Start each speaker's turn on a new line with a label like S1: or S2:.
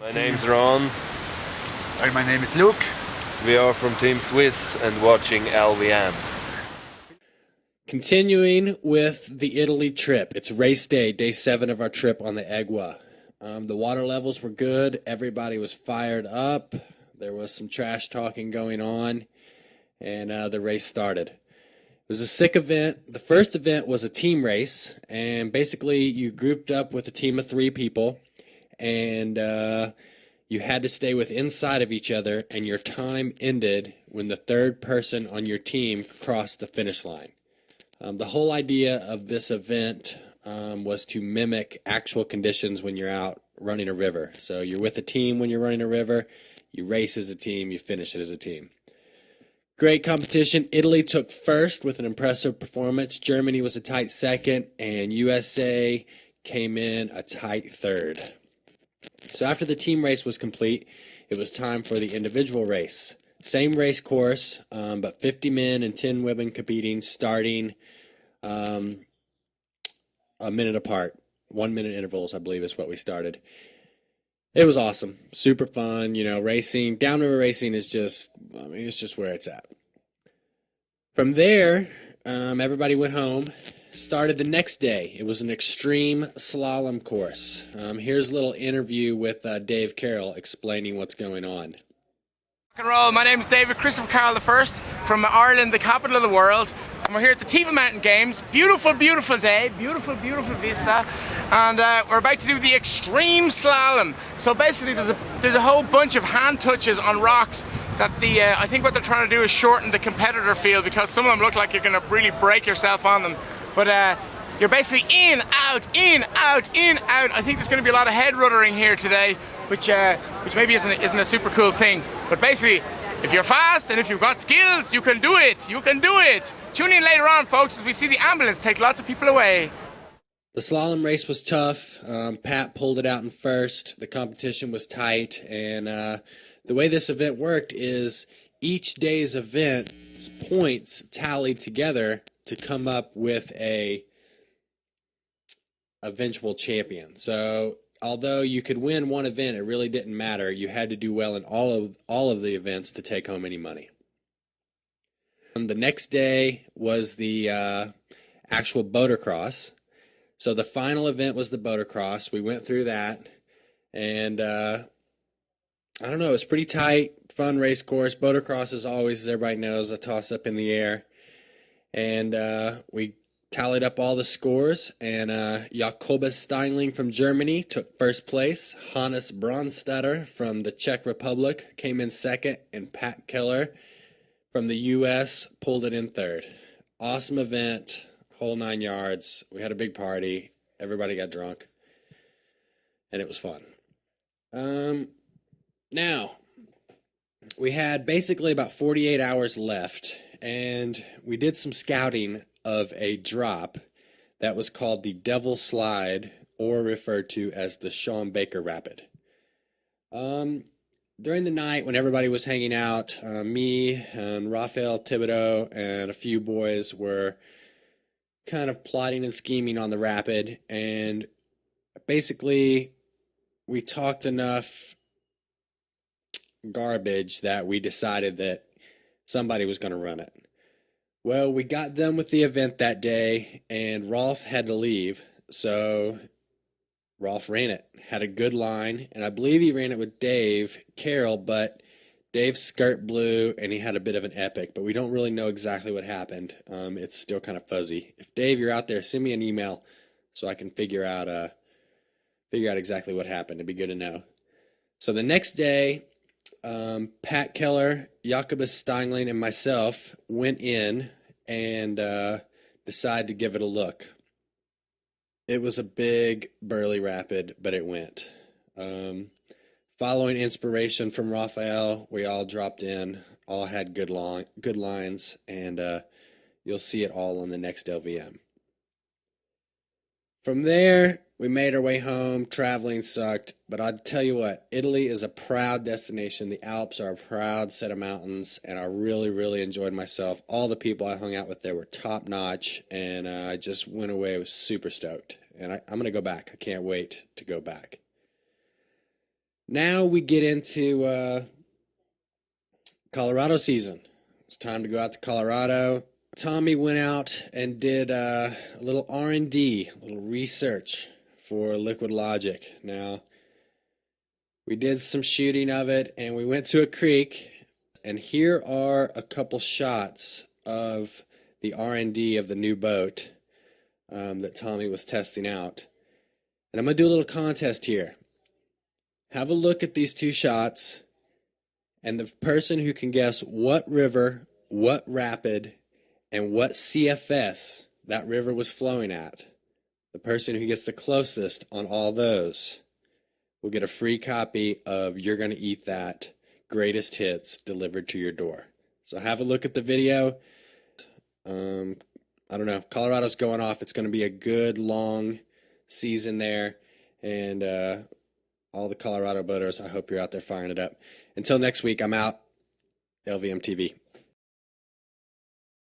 S1: My name's Ron.
S2: Hi, my name is Luke.
S1: We are from Team Swiss and watching LVM.
S3: Continuing with the Italy trip. It's race day, day 7 of our trip on the Egua. The water levels were good. Everybody was fired up. There was some trash talking going on, and the race started. It was a sick event. The first event was a team race, and basically you grouped up with a team of 3 people, and you had to stay inside of each other, and your time ended when the third person on your team crossed the finish line. The whole idea of this event was to mimic actual conditions when you're out running a river. So you're with a team when you're running a river, you race as a team, you finish it as a team. Great competition. Italy took first with an impressive performance. Germany was a tight second, and USA came in a tight third. So after the team race was complete, it was time for the individual race. Same race course, but 50 men and 10 women competing, starting a minute apart. 1 minute intervals, I believe, is what we started. It was awesome. Super fun. You know, racing, downriver racing is just, it's just where it's at. From there, everybody went home. Started the next day. It was an extreme slalom course. Here's a little interview with Dave Carroll explaining what's going on.
S4: Rock and roll. My name is David Christopher Carroll I from Ireland, the capital of the world. And we're here at the Teva Mountain Games. Beautiful, beautiful day. Beautiful, beautiful vista. And we're about to do the extreme slalom. So basically there's a whole bunch of hand touches on rocks that I think what they're trying to do is shorten the competitor field, because some of them look like you're going to really break yourself on them. But you're basically in, out, in, out, in, out. I think there's going to be a lot of head ruddering here today, which maybe isn't a super cool thing. But basically, if you're fast and if you've got skills, you can do it. You can do it. Tune in later on, folks, as we see the ambulance take lots of people away.
S3: The slalom race was tough. Pat pulled it out in first. The competition was tight. And the way this event worked is each day's event's points tallied together to come up with a eventual champion. So although you could win one event, it really didn't matter. You had to do well in all of the events to take home any money. The next day was the actual boatercross. So the final event was the boatercross. We went through that, and I don't know, it was pretty tight, fun race course. Boatercross is always, as everybody knows, a toss-up in the air. And we tallied up all the scores, and Jakobus Steinling from Germany took first place. Hannes Brandstatter from the Czech Republic came in second, and Pat Keller from the U.S. pulled it in third. Awesome event, whole 9 yards. We had a big party. Everybody got drunk, and it was fun. Now, we had basically about 48 hours left, and we did some scouting of a drop that was called the Devil Slide, or referred to as the Sean Baker Rapid. During the night when everybody was hanging out, me and Raphael Thibodeau and a few boys were kind of plotting and scheming on the rapid, and basically we talked enough garbage that we decided that somebody was going to run it. Well, we got done with the event that day, and Rolf had to leave, so Rolf ran it. Had a good line, and I believe he ran it with Dave Carroll, but Dave's skirt blew, and he had a bit of an epic, but we don't really know exactly what happened. It's still kind of fuzzy. If Dave, you're out there, send me an email so I can figure out exactly what happened. It'd be good to know. So the next day, Pat Keller, Jakobus Steinling, and myself went in and decided to give it a look. It was a big, burly rapid, but it went. Following inspiration from Raphael, we all dropped in, all had good lines, and you'll see it all on the next LVM. From there, we made our way home. Traveling sucked, but I'll tell you what, Italy is a proud destination. The Alps are a proud set of mountains, and I really, really enjoyed myself. All the people I hung out with there were top-notch, and I just went away. I was super stoked, and I'm going to go back. I can't wait to go back. Now we get into Colorado season. It's time to go out to Colorado. Tommy went out and did a little R&D, a little research for Liquid Logic. Now, we did some shooting of it, and we went to a creek, and here are a couple shots of the R&D of the new boat that Tommy was testing out. And I'm going to do a little contest here. Have a look at these two shots, and the person who can guess what river, what rapid, and what CFS that river was flowing at, the person who gets the closest on all those will get a free copy of You're Gonna Eat That Greatest Hits delivered to your door. So have a look at the video. I don't know. Colorado's going off. It's going to be a good, long season there. And all the Colorado boaters, I hope you're out there firing it up. Until next week, I'm out. LVMTV.